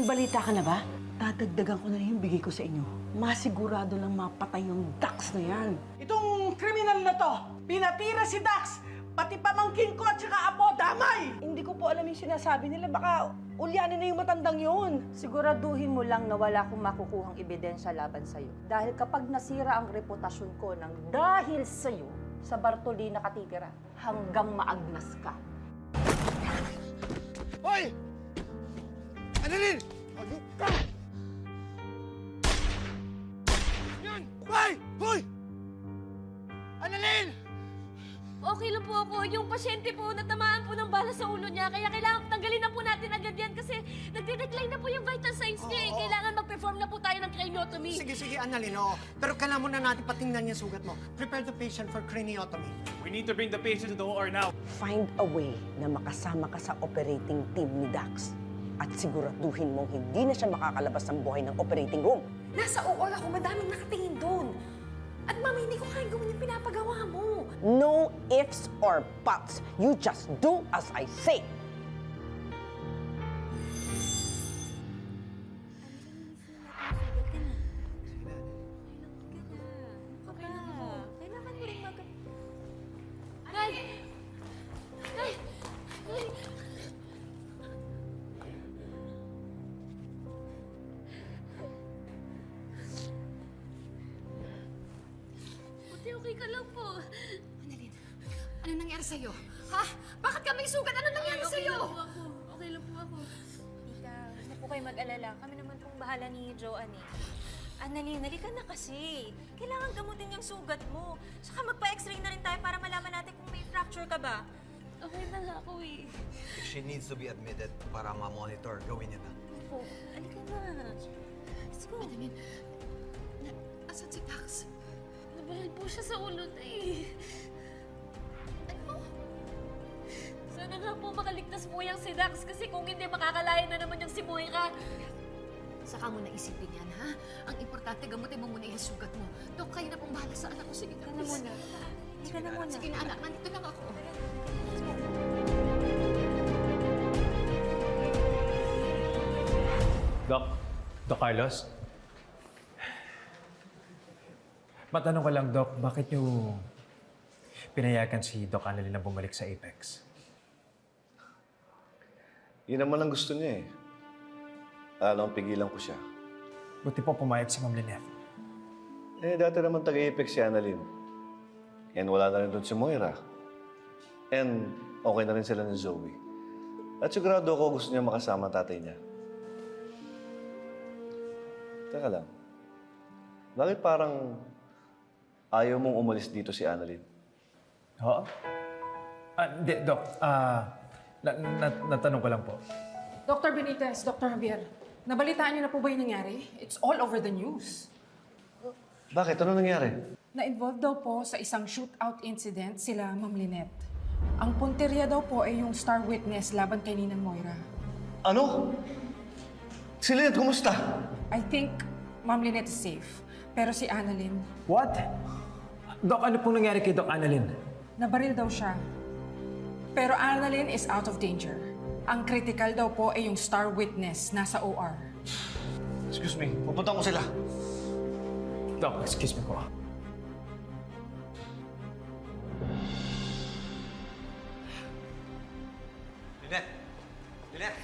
balita ka na ba? Dadagdagan ko na rin yung bigay ko sa inyo. Masigurado lang mapatay yung Dax na yan. Itong kriminal na to, pinatira si Dax! Pati pamangkin ko at saka apo, damay! Hindi ko po alam yung sinasabi nila. Baka ulyanin na yung matandang yun. Siguraduhin mo lang na wala akong makukuhang ebidensya laban sa'yo. Dahil kapag nasira ang reputasyon ko ng dahil sa'yo, sa Bartolina ka titira hanggang maagnas ka. Hoy! Annalyn! Ayun ka! Yan! Hoy! Hoy! Annalyn! Okay lang po ako. Yung pasyente po, natamaan po ng bala sa ulo niya. Kaya kailangan tanggalin na po natin agad yan kasi nagde-decline na po yung vital signs niya. Kailangan mag-perform na po tayo ng craniotomy. Sige, Annalyn, oo. Pero kailangan muna natin patingnan yung sugat mo. Prepare the patient for craniotomy. We need to bring the patient to the OR now. Find a way na makasama ka sa operating team ni Dax. At siguraduhin mong hindi na siya makakalabas ng buhay ng operating room. Nasa OR ako, madaming nakatingin doon. At mami, hindi ko kayang gawin yung pinapagawa mo. No ifs or buts. You just do as I say. Kailangan mo rin Nay! Nay! Nay! Buti okay ka lang po. Annalyn, ano nangyari sa'yo? Ha? Bakit ka may sugat? Ano nangyari sa'yo? Okay lang po ako. Tita, huwag na po kayo mag-alala. Kami naman pong bahala ni Joanne eh. Annalyn, halika na kasi. Kailangan gamutin yung sugat mo. Saka magpa-x-ray na rin tayo para malaman natin kung may fracture ka ba. Okay na nga ako eh. If she needs to be admitted para ma-monitor, gawin niya na. Opo, halika na. Let's go. Annalyn, asan si Dax? Nabahan po siya sa ulo na eh. Ano? Sana nga po makaligtas po yung si Dax kasi kung hindi makakalayan na naman yung si Moira. Saka mo na isipin yan, ha? Ang importante, gamutin mo muna yung sugat mo. Dok, kayo na pong bahala sa anak ko. Sige, Halika na muna. Halika na muna. Sige na, anak. Nandito lang ako. Doc Carlos? Matanong ko lang, Doc, bakit niyo pinayagan si Doc Annalyn na bumalik sa Apex? Yun naman ang gusto niya eh. Alam, pigilan ko siya. Buti po pumayag si Ma'am Lynette. Eh, dati naman taga-Apex si Annalyn. And wala na rin doon si Moira. And okay na rin sila ni Zoe. At sigurado ako gusto niya makasama ang tatay niya. Teka lang. Bakit parang ayaw mong umalis dito si Annalyn? Oo? Hindi, Doc. Natanong ko lang po. Dr. Benitez, Dr. Javier, nabalitaan niyo na po ba yung nangyari? It's all over the news. Bakit? Ano nangyari? Na-involve daw po sa isang shootout incident sila Ma'am Lynette. Ang punteriya daw po ay yung star witness laban kay Ninang Moira. Ano? Si Lynette, kumusta? I think Ma'am Lynette is safe. Pero si Annalyn, What? Doc, ano pong nangyari kay Doc Annalyn? nabaril daw siya. Pero Annalyn is out of danger. Ang critical daw po ay yung star witness nasa OR. Excuse me, pupunta ko sila. Doc, excuse me po. Lynette! Lynette!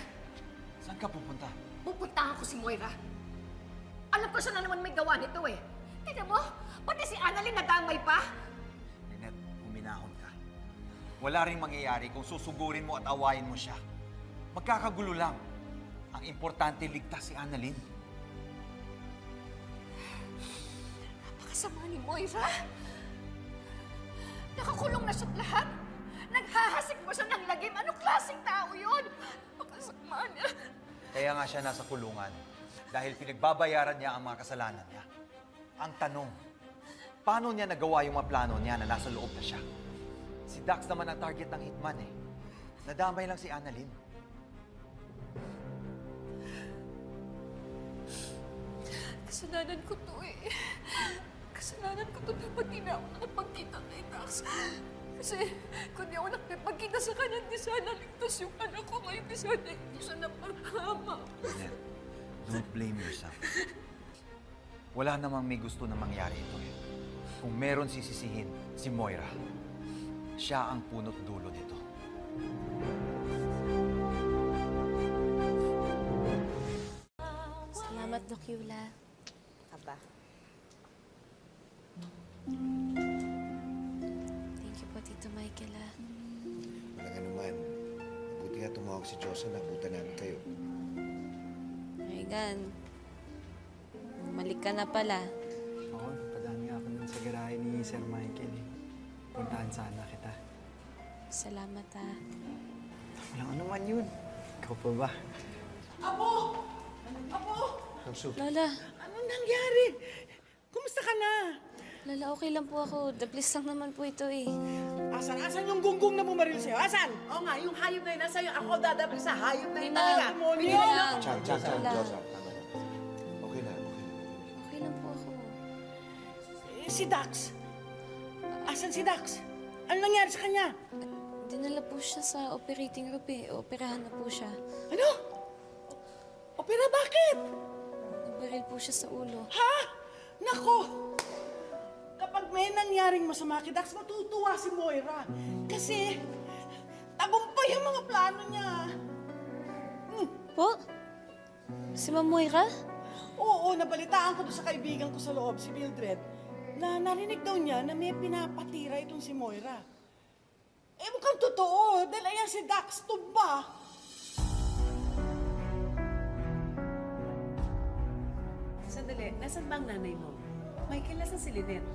Saan ka pupunta? Pupuntahan ko si Moira. Alam ko siya na naman may gawa nito eh. Tignan mo, pati si Annalyn nadamay pa. Lynette, huminahon ka. Wala ring mangyayari kung susugurin mo at awayin mo siya. Magkakagulo lang. Ang importante, ligtas si Annalyn. Napakasama ni Moira. Nakakulong na siya't lahat. Naghahasik mo siya ng lagim. Anong klaseng tao yun? Napakasama niya. Kaya nga siya nasa kulungan. Dahil pinagbabayaran niya ang mga kasalanan niya. Ang tanong, paano niya nagawa yung mga plano niya na nasa loob na siya? Si Dax naman ang target ng hitman eh. Nadamay lang si Annalyn. Kasalanan ko to eh. Kasalanan ko to dapat di na ako nakapagkita kay Dax. Kasi kung di ako nakapagkita sa kanya, di sana ligtas yung anak ko. Ngayon di sana hindi siya napahama. Lynette, Don't blame yourself. Wala namang may gusto na mangyari ito eh. Kung meron sisisihin, si Moira. Siya ang punot dulo nito. Salamat, Doc Yula. Aba, Thank you po, Tito Michael, ah. Walang anuman. Buti nga tumawag si Josa na abutan namin kayo. Regan, bumalik ka na pala. Oo, padami ako nun sa garahe ni Sir Michael eh. Puntahan sana kita. Salamat, ah. Walang anuman yun. Ikaw pa ba? Apo! Apo! Lola, Anong nangyari? Kumusta ka na? Lola, okay lang po ako. Dablis lang naman po ito eh. Asan yung gunggong na bumaril sa'yo? Asan? Oo nga, yung hayop na yun nasa iyo. Ako dadabli sa hayop na yun Hindi na. talaga. Demonyo! Hindi lang. Chan, Lola, Josa. Tama na. Okay na. okay lang po ako. Si Dax. Asan si Dax? Ano nangyari sa kanya? Dinala po siya sa operating room eh. Operahan na po siya. Ano? Opera, bakit? Nabaril po siya sa ulo. Ha? Nako! Kapag may nangyaring masama kay Dax, matutuwa si Moira. Kasi, tagumpay yung mga plano niya. Po? Si Ma'am Moira? Oo, nabalitaan ko doon sa kaibigan ko sa loob, si Mildred, na narinig daw niya na may pinapatira itong si Moira. Eh, mukhang totoo. Dahil ayan si Dax, tumba. Sandali, nasan ba ang nanay mo? Michael, nasan si Lynette?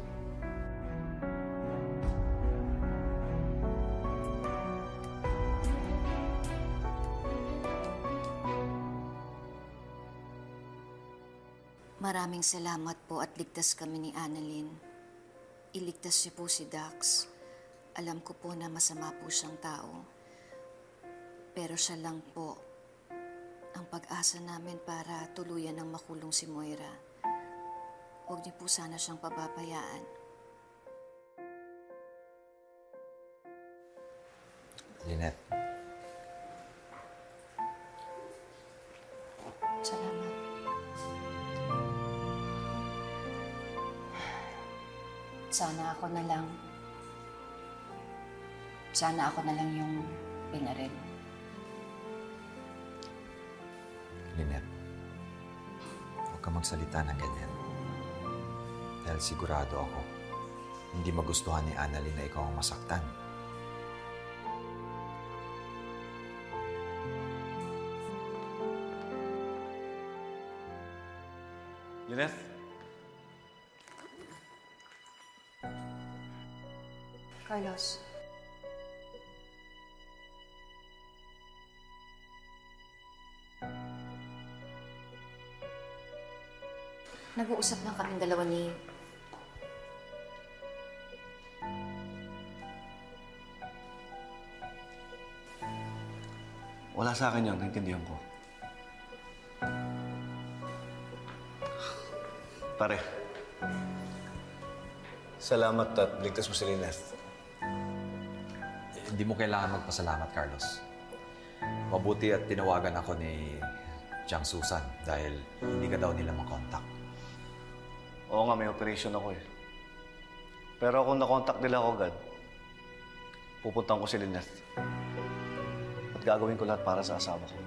Maraming salamat po at ligtas kami ni Annalyn. Iligtas niyo po si Dax. Alam ko po na masama po siyang tao. Pero siya lang po ang pag-asa namin para tuluyan ng makulong si Moira. Huwag niyo po sana siyang pababayaan. Lynette, Salamat. Sana ako na lang. Sana ako na lang yung pinaril. Lynette, huwag ka magsalita ng ganyan. Dahil sigurado ako, hindi magustuhan ni Annalyn na ikaw ang masaktan. Lynette? Carlos. Nag-uusap lang kaming dalawa ni... Wala sa akin yun, naintindihan ko. Pare, salamat at ligtas mo si Lynette. Hindi mo kailangan magpasalamat, Carlos. Mabuti at tinawagan ako ni Jiang Susan dahil hindi ka daw nila makontak. Oo nga, may operation ako eh. Pero kung nakontak nila ako agad, pupuntahan ko si Lynette. At gagawin ko lahat para sa asawa ko.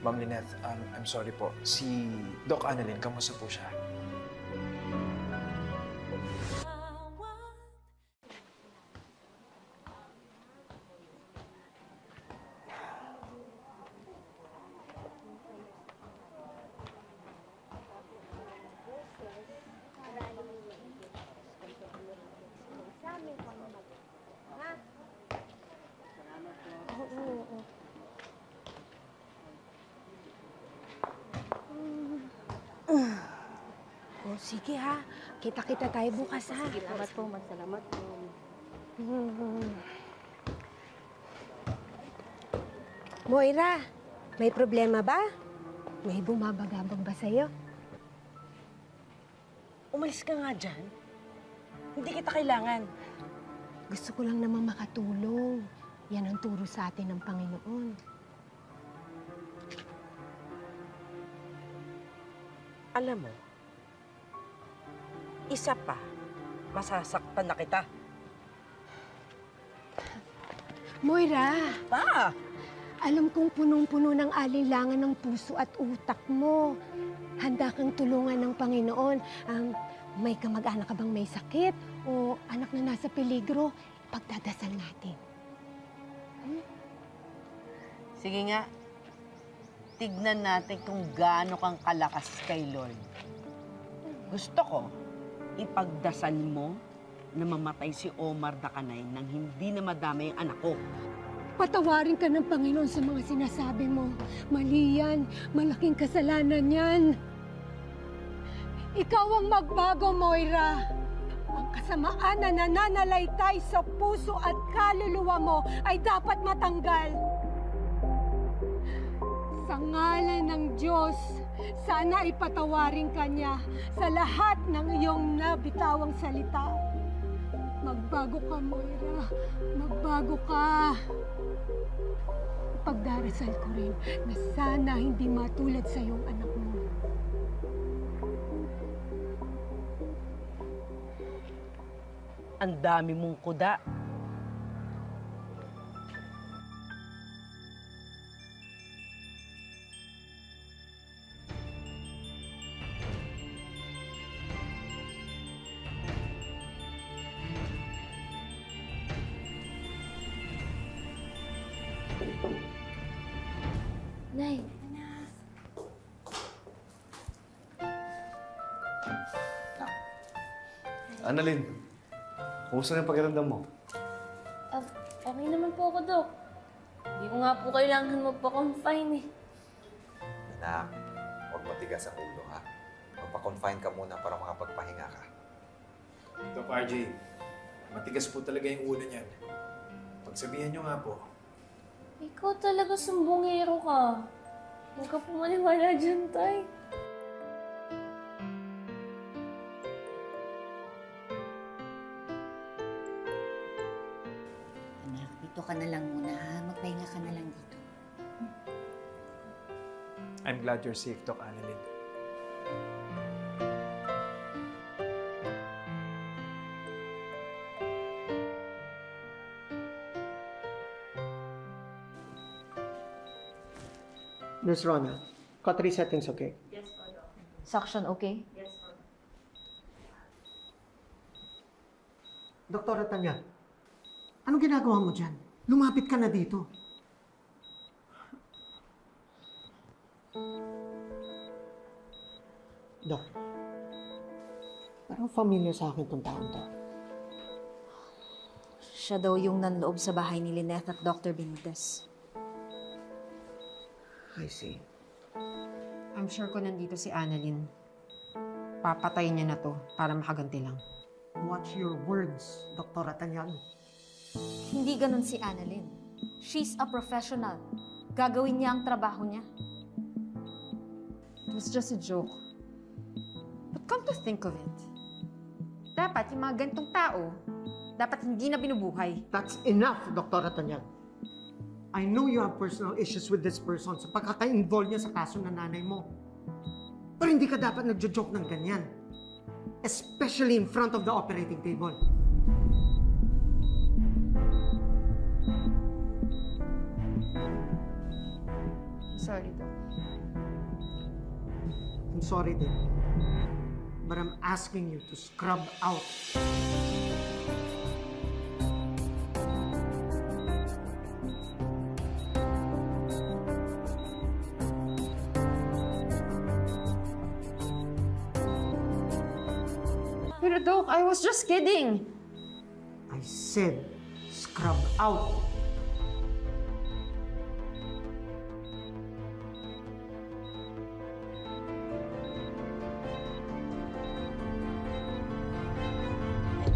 Ma'am Lynette, I'm sorry po. Si Doc Annalyn, kamusta po siya? Oh, sige ha. Kita-kita tayo bukas ha. salamat po, magsalamat po. Moira, may problema ba? May bumabagabag ba sa'yo? Umalis ka nga dyan. Hindi kita kailangan. Gusto ko lang naman makatulong. Yan ang turo sa atin ng Panginoon. Alam mo, isa pa, masasaktan na kita. Moira! Pa! Alam kong punong-puno ng alinlangan ng puso at utak mo. Handa kang tulungan ng Panginoon. May kamag-anak ka bang may sakit o anak na nasa peligro? Pagdadasal natin. Sige nga. Tignan natin kung gaano kang kalakas kay Lord. Gusto ko, ipagdasal mo na mamatay si Omar Dacanay nang hindi na madamay ang anak ko. Patawarin ka ng Panginoon sa mga sinasabi mo. Mali yan. Malaking kasalanan yan. Ikaw ang magbago, Moira. Ang kasamaan na nananalaytay sa puso at kaluluwa mo ay dapat matanggal. Sa ngalan ng Diyos, sana ipatawarin ka niya sa lahat ng iyong nabitawang salita. Magbago ka, Moira. Magbago ka. Pagdarasal ko rin na sana hindi matulad sa iyong anak mo. Ang dami mong kuda. Nay, Annalyn, kumusta na yung pakiramdam mo? okay naman po ako, Dok. Hindi ko nga po kailangan magpa-confine eh. Anak, huwag matigas ang ulo, ha? Magpa-confine ka muna para makapagpahinga ka. Doc RJ, matigas po talaga yung ulo niyan. Pagsabihan niyo nga po. Ikaw talaga sumbongero ka. Huwag ka po maniwala dyan, Tay. Anak, dito ka na lang muna ha. Magpahinga ka na lang dito. I'm glad you're safe, Doc Annalyn. Nurse Rona, cautery settings okay? Suction okay? Doktora Tanya, anong ginagawa mo dyan? Lumapit ka na dito. Dok, parang familiar sa akin itong taon to. Siya daw yung nanloob sa bahay ni Lynette at Dr. Benitez. I see. I'm sure kung nandito si Annalyn, papatayin niya na to para makaganti lang. Watch your words, Doktora Tanyang. Hindi ganun si Annalyn. She's a professional. Gagawin niya ang trabaho niya. It was just a joke. But come to think of it, dapat yung mga gantong tao, dapat hindi na binubuhay. That's enough, Doktora Tanyang. I know you have personal issues with this person sa pagkaka-involve niya sa kaso ng nanay mo. Pero hindi ka dapat nagjo-joke ng ganyan. Especially in front of the operating table. Sorry, Doc. I'm sorry, din. But I'm asking you to scrub out. Pero Doc, I was just kidding. I said, scrub out.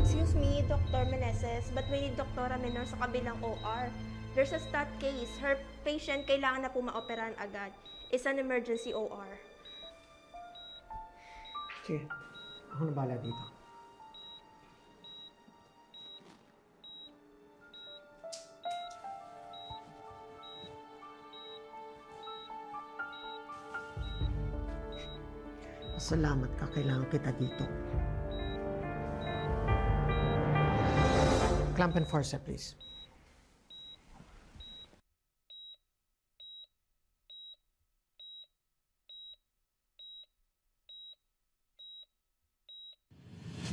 Excuse me, Dr. Meneses, but we need Doktora Menor sa kabilang OR. There's a stat case. Her patient kailangan na po maoperahan agad. It's an emergency OR. Sige, ako na bahala dito. Salamat ka, kailangan kita dito. Clamp and forceps, please.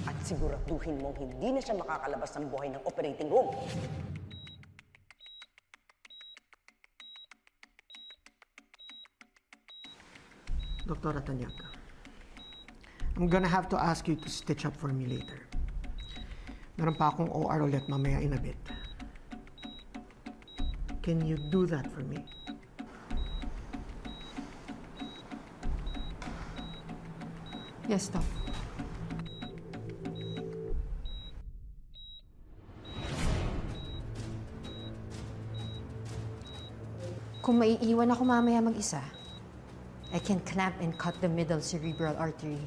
At siguraduhin mong hindi na siya makakalabas ng buhay ng operating room. Dr. Tanyaka, I'm gonna have to ask you to stitch up for me later. Meron pa akong OR ulit mamaya in a bit. Can you do that for me? Yes, Doc. Kung maiiwan ako mamaya mag-isa, I can clamp and cut the middle cerebral artery.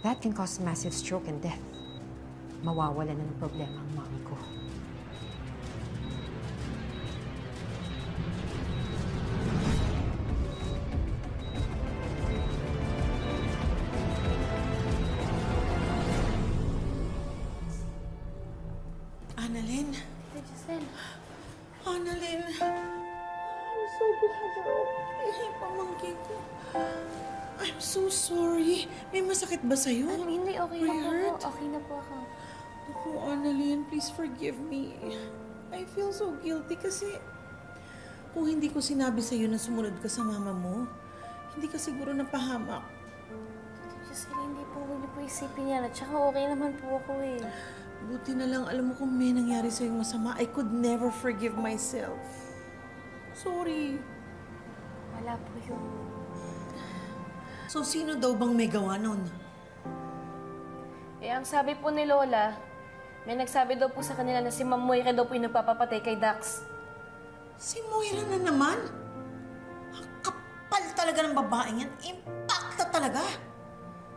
That can cause massive stroke and death. Mawawala na ng problema ang mami ko. Annalyn? Giselle. Annalyn? I'm so glad you're okay. Pamangkin ko. I'm so sorry. May masakit ba sa'yo? Hindi, okay na po ako. Okay na po ako. Naku, Annalyn, please forgive me. I feel so guilty kasi kung hindi ko sinabi sa'yo na sumunod ka sa mama mo, hindi ka siguro napahamak. Giselle, hindi po. Huwag niyo po isipin yan. At saka okay naman po ako eh. Buti na lang, alam mo kung may nangyari sa'yo masama, I could never forgive myself. Sorry. Wala po yun. So, sino daw bang may gawa nun? Eh, ang sabi po ni Lola, may nagsabi daw po sa kanila na si Ma'am Moira daw po yung nagpapapatay kay Dax. Si Moira na naman? Ang kapal talaga ng babaeng yan. Impacta talaga.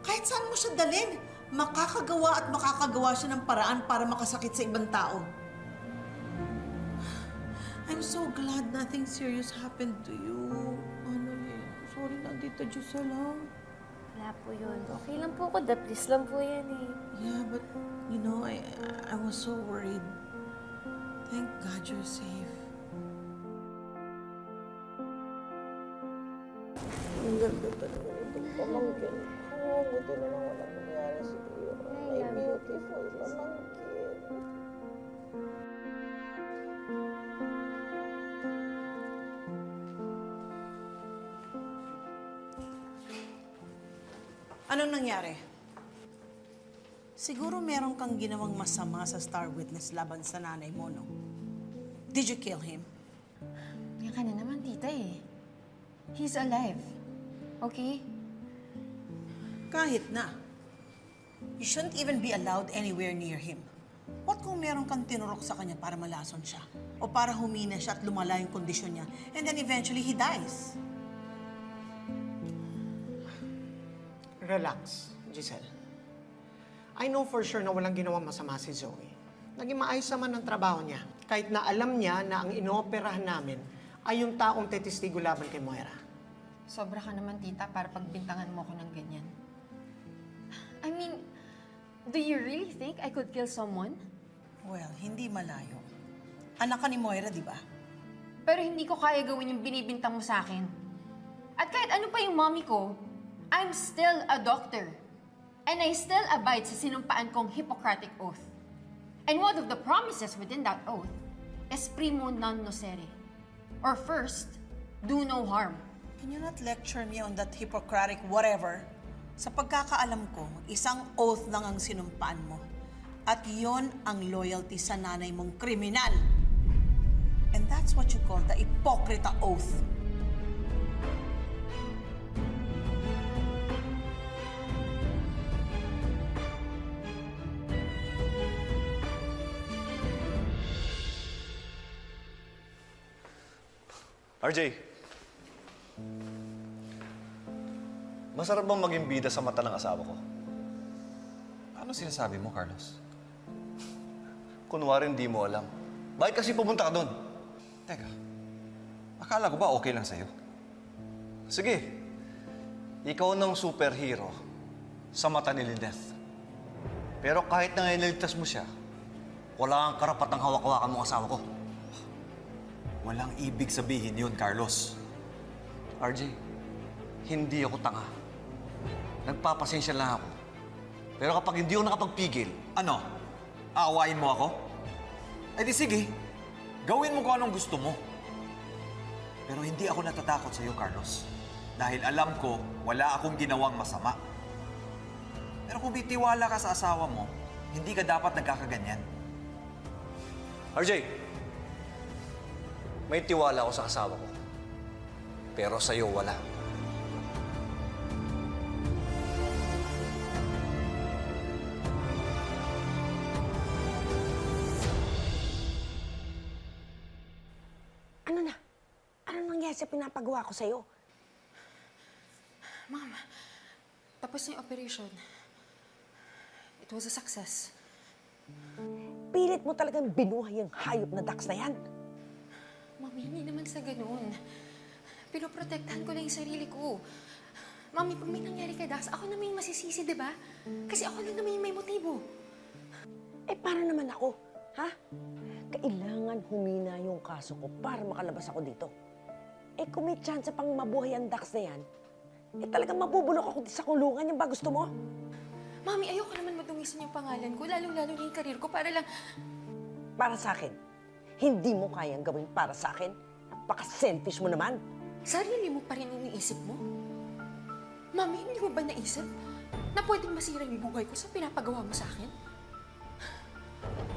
Kahit saan mo siya dalhin, makakagawa at makakagawa siya ng paraan para makasakit sa ibang tao. I'm so glad nothing serious happened to you. Annalyn, sorry na dito, Giselle, ha? Wala po yun. Okay lang po ako. Daplis lang po yan eh. Yeah, but, you know, I was so worried. Thank God you're safe. Ang ganda talaga itong pamangkin ko. Buti na lang walang nangyari sa iyo. My beautiful pamangkin. Anong nangyari? Siguro meron kang ginawang masama sa Star Witness laban sa nanay mo, no? Did you kill him? Yan ka na naman, tita eh. He's alive. Okay? Kahit na. You shouldn't even be allowed anywhere near him. What kung meron kang tinurok sa kanya para malason siya? O para humina siya at lumala yung kondisyon niya, and then eventually he dies? Relax, Giselle. I know for sure na walang ginawang masama si Zoe. Naging maayos naman ang trabaho niya. Kahit na alam niya na ang inooperahan namin ay yung taong testigo laban kay Moira. Sobra ka naman, tita, para pagbintangan mo ko ng ganyan. I mean, do you really think I could kill someone? Well, hindi malayo. Anak ka ni Moira, di ba? Pero hindi ko kaya gawin yung binibintang mo sa akin. At kahit ano pa yung mommy ko, I'm still a doctor. And I still abide sa sinumpaan kong Hippocratic Oath. And one of the promises within that oath is primo non nocere. Or first, do no harm. Can you not lecture me on that Hippocratic whatever? Sa pagkakaalam ko, isang oath lang ang sinumpaan mo. At yon ang loyalty sa nanay mong kriminal. And that's what you call the Hippocrata Oath. RJ, masarap bang maging bida sa mata ng asawa ko? Ano sinasabi mo, Carlos? Kunwari hindi mo alam. Bakit kasi pumunta ka doon? Teka, akala ko ba okay lang sa'yo? Sige, ikaw ng superhero sa mata ni Lynette. Pero kahit na niligtas mo siya, wala kang karapatang hawak-hawakan mong asawa ko. Walang ibig sabihin yun, Carlos. RJ, hindi ako tanga. Nagpapasensya lang ako. Pero kapag hindi ako nakapagpigil, Ano? Aawain mo ako? Eh di sige, gawin mo kung anong gusto mo. Pero hindi ako natatakot sa'yo, Carlos. Dahil alam ko, wala akong ginawang masama. Pero kung bitiwala ka sa asawa mo, hindi ka dapat nagkakaganyan. RJ, may tiwala ako sa asawa ko. Pero sa'yo, wala. Ano na? Ano nangyari sa pinapagawa ko sa'yo? Ma'am, tapos na yung operation. It was a success. Pilit mo talagang binuhay ang hayop na Dax na yan. Mami, hindi naman sa ganoon. Pinoprotektahan ko lang yung sarili ko. Mami, pag may nangyari kay Dax, ako naman yung masisisi, di ba? Kasi ako lang naman yung may motibo. Eh, para naman ako? Ha? Kailangan humina yung kaso ko para makalabas ako dito. Eh, kung may chance pang mabuhay ang Dax na yan, eh talagang mabubulok ako sa kulungan yung ba gusto mo? Mami, ayoko naman madungisan yung pangalan ko, lalong-lalo na yung karir ko para lang... Para sa akin. Hindi mo kayang gawin para sa akin. Napaka-selfish mo naman. Sarili mo pa rin iniisip mo? Mami, hindi mo ba naisip na pwedeng masira yung buhay ko sa pinapagawa mo sa akin?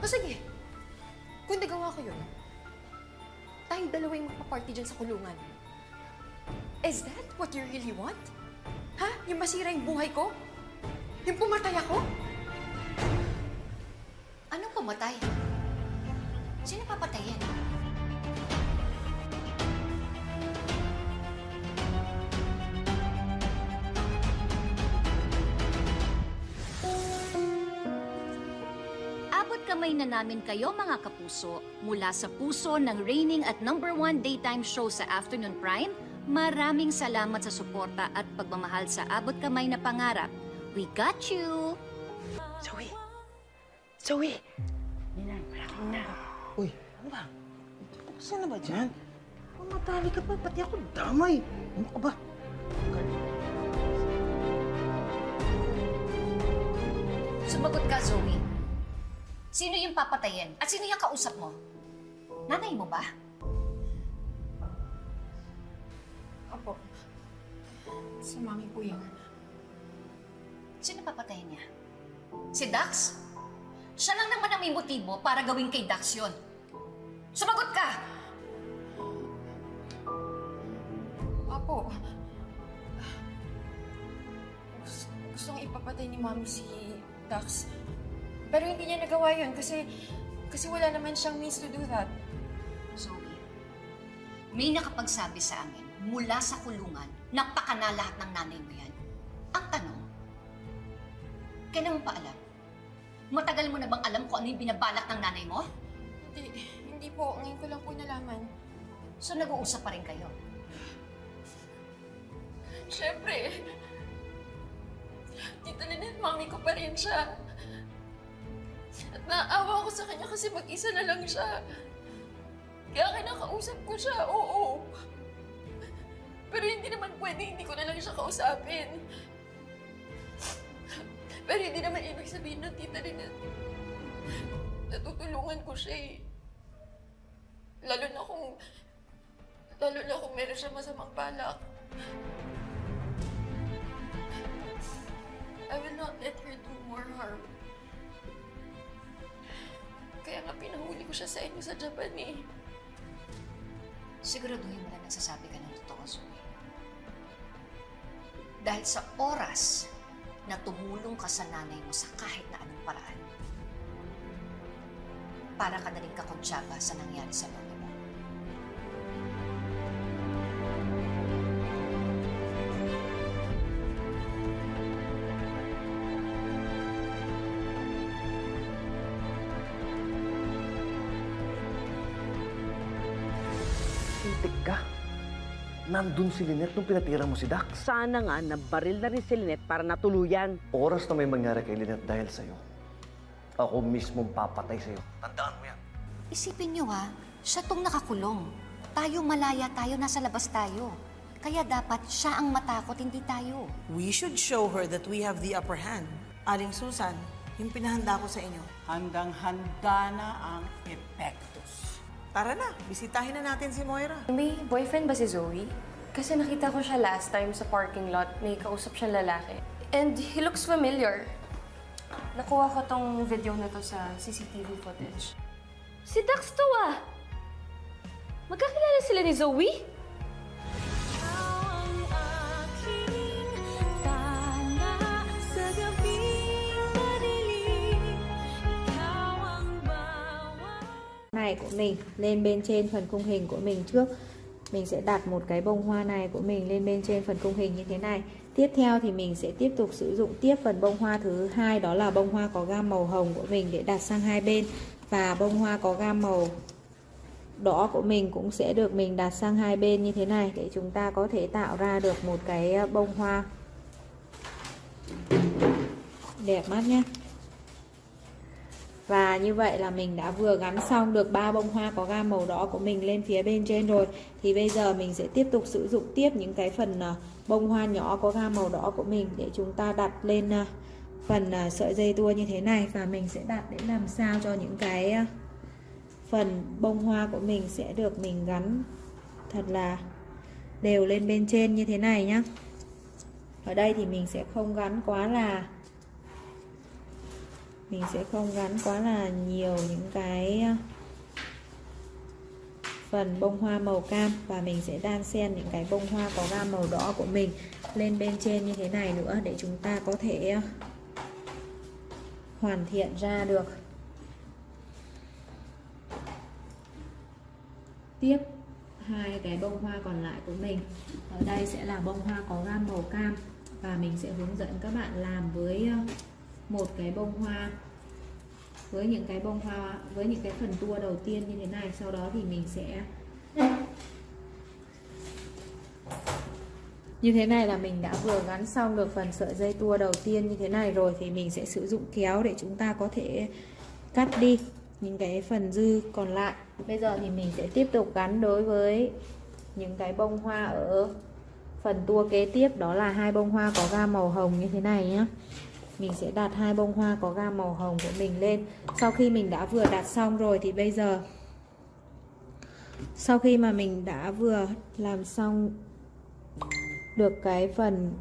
O sige, kung nagawa ko yun, tayong dalawa yung magpa-party dyan sa kulungan. Is that what you really want? Ha? Yung masira yung buhay ko? Yung pumatay ako? Anong pumatay? Sino papatayin? Abot kamay na namin kayo mga kapuso mula sa puso ng reigning at #1 daytime show sa Afternoon Prime. Maraming salamat sa suporta at pagmamahal sa Abot Kamay na Pangarap. We got you! Zoe! Zoe! Ninang, malaking na. Uy, ano ba? Saan na ba dyan? Mamatali ka pa, pati ako damay. Ano ka ba? Sumagot ka, Zoe. Sino yung papatayin? At sino yung kausap mo? Nanay mo ba? Opo. Si Mami po yun. Sino papatayin niya? Si Dax? Siya lang naman ang may motibo para gawin kay Dax yun. Sumagot ka! Opo. Gustong ipapatay ni Mami si Dax. Pero hindi niya nagawa yun kasi wala naman siyang means to do that. Zoe, may nakapagsabi sa amin mula sa kulungan na pakana lahat ng nanay mo yan. Ang tanong, kailan mo pa alam? Matagal mo na bang alam kung ano yung binabalak ng nanay mo? Hindi po. Ngayon ko lang po nalaman. So nag-uusap pa rin kayo? Siyempre. Tita Lynette, mami ko pa rin siya. At naaawa ko sa kanya kasi mag-isa na lang siya. Kaya kinakausap ko siya, oo. Pero hindi naman pwede, hindi ko na lang siya kausapin. Pero hindi naman ibig sabihin ng Tita Lynette. Natutulungan ko siya eh. Lalo na kung meron siya masamang balak. I will not let her do more harm. Kaya nga pinahuli ko siya sa inyo sa Japan eh. Siguraduhin mo na nagsasabi ka ng totoo, Zoe. Dahil sa oras na tumulong ka sa nanay mo sa kahit na anong paraan, para ka na rin kakonsyaba sa nangyari sa lolo mo. Itik ka. nandun si Lynette nung pinatira mo si Dax. Sana nga nabaril na rin si Lynette para natuluyan. Oras na may mangyari kay Lynette dahil sa'yo, ako mismong papatay sa'yo. Tandaan mo yan. Isipin niyo siya tong nakakulong. Tayo malaya tayo, nasa labas tayo. Kaya dapat siya ang matakot, hindi tayo. We should show her that we have the upper hand. Aling Susan, yung pinahanda ko sa inyo, handang-handa na ang epektos. Tara na, bisitahin na natin si Moira. May boyfriend ba si Zoe? Kasi nakita ko siya last time sa parking lot. May kausap siyang lalaki. And he looks familiar. Nakuha ko tong video na to sa CCTV footage. Si Dax to Magkakilala sila ni Zoe? Này của mình lên bên trên phần khung hình của mình trước. Mình sẽ đặt một cái bông hoa này của mình lên bên trên phần khung hình như thế này. Tiếp theo thì mình sẽ tiếp tục sử dụng tiếp phần bông hoa thứ hai, đó là bông hoa có gam màu hồng của mình để đặt sang hai bên. Và bông hoa có gam màu đỏ của mình cũng sẽ được mình đặt sang hai bên như thế này để chúng ta có thể tạo ra được một cái bông hoa đẹp mắt nhé. Và như vậy là mình đã vừa gắn xong được 3 bông hoa có gam màu đỏ của mình lên phía bên trên rồi. Thì bây giờ mình sẽ tiếp tục sử dụng tiếp những cái phần bông hoa nhỏ có gam màu đỏ của mình để chúng ta đặt lên phần sợi dây tua như thế này. Và mình sẽ đặt để làm sao cho những cái phần bông hoa của mình sẽ được mình gắn thật là đều lên bên trên như thế này nhá. Ở đây thì mình sẽ không gắn quá là nhiều những cái phần bông hoa màu cam, và mình sẽ đan xen những cái bông hoa có gam màu đỏ của mình lên bên trên như thế này nữa để chúng ta có thể hoàn thiện ra được. Tiếp hai cái bông hoa còn lại của mình. Ở đây sẽ là bông hoa có gam màu cam và mình sẽ hướng dẫn các bạn làm với một cái bông hoa, với những cái bông hoa, với những cái phần tua đầu tiên như thế này. Sau đó thì mình sẽ như thế này là mình đã vừa gắn xong được phần sợi dây tua đầu tiên như thế này rồi. Thì mình sẽ sử dụng kéo để chúng ta có thể cắt đi những cái phần dư còn lại. Bây giờ thì mình sẽ tiếp tục gắn đối với những cái bông hoa ở phần tua kế tiếp, đó là hai bông hoa có gam màu hồng như thế này nhé. Mình sẽ đặt hai bông hoa có gam màu hồng của mình lên. Sau khi mình đã vừa đặt xong rồi thì bây giờ, sau khi mà mình đã vừa làm xong được cái phần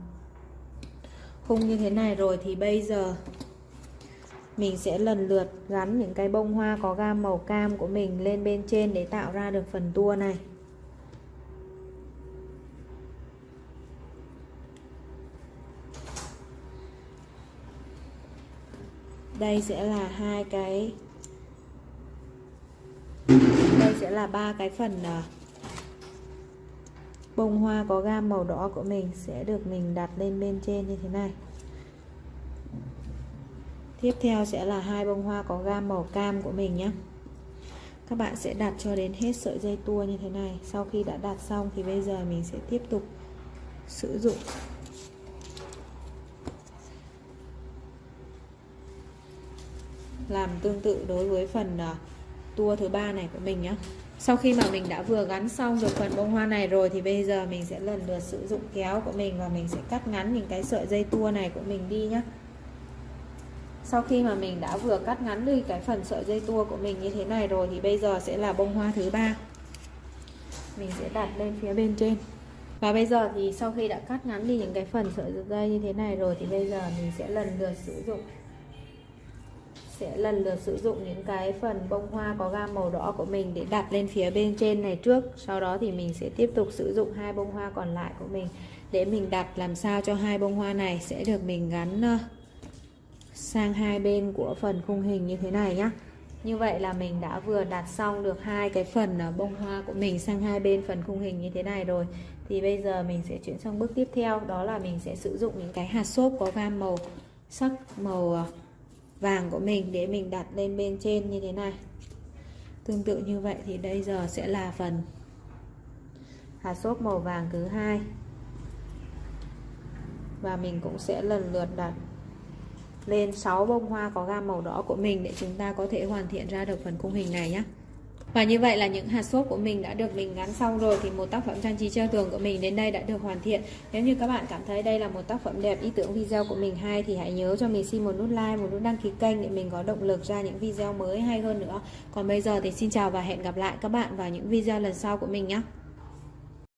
khung như thế này rồi thì bây giờ mình sẽ lần lượt gắn những cái bông hoa có gam màu cam của mình lên bên trên để tạo ra được phần tua này. Đây sẽ là đây sẽ là 3 cái phần bông hoa có gam màu đỏ của mình sẽ được mình đặt lên bên trên như thế này. Tiếp theo sẽ là hai bông hoa có gam màu cam của mình nhé. Các bạn sẽ đặt cho đến hết sợi dây tua như thế này. Sau khi đã đặt xong thì bây giờ mình sẽ tiếp tục sử dụng làm tương tự đối với phần tua thứ 3 này của mình nhé. Sau khi mà mình đã vừa gắn xong được phần bông hoa này rồi thì bây giờ mình sẽ lần lượt sử dụng kéo của mình và mình sẽ cắt ngắn những cái sợi dây tua này của mình đi nhé. Sau khi mà mình đã vừa cắt ngắn đi cái phần sợi dây tua của mình như thế này rồi thì bây giờ sẽ là bông hoa thứ 3. Mình sẽ đặt lên phía bên trên. Và bây giờ thì sau khi đã cắt ngắn đi những cái phần sợi dây như thế này rồi thì bây giờ mình sẽ lần lượt sử dụng những cái phần bông hoa có gam màu đỏ của mình để đặt lên phía bên trên này trước. Sau đó thì mình sẽ tiếp tục sử dụng hai bông hoa còn lại của mình để mình đặt làm sao cho hai bông hoa này sẽ được mình gắn sang hai bên của phần khung hình như thế này nhá. Như vậy là mình đã vừa đặt xong được hai cái phần bông hoa của mình sang hai bên phần khung hình như thế này rồi. Thì bây giờ mình sẽ chuyển sang bước tiếp theo, đó là mình sẽ sử dụng những cái hạt xốp có gam màu sắc màu vàng của mình để mình đặt lên bên trên như thế này. Tương tự như vậy thì bây giờ sẽ là phần hạt xốp màu vàng thứ hai. Và mình cũng sẽ lần lượt đặt lên 6 bông hoa có gam màu đỏ của mình để chúng ta có thể hoàn thiện ra được phần khung hình này nhé. Và như vậy là những hạt xốp của mình đã được mình gắn xong rồi, thì một tác phẩm trang trí treo tường của mình đến đây đã được hoàn thiện. Nếu như các bạn cảm thấy đây là một tác phẩm đẹp, ý tưởng video của mình hay thì hãy nhớ cho mình xin một nút like, một nút đăng ký kênh để mình có động lực ra những video mới hay hơn nữa. Còn bây giờ thì xin chào và hẹn gặp lại các bạn vào những video lần sau của mình nhé.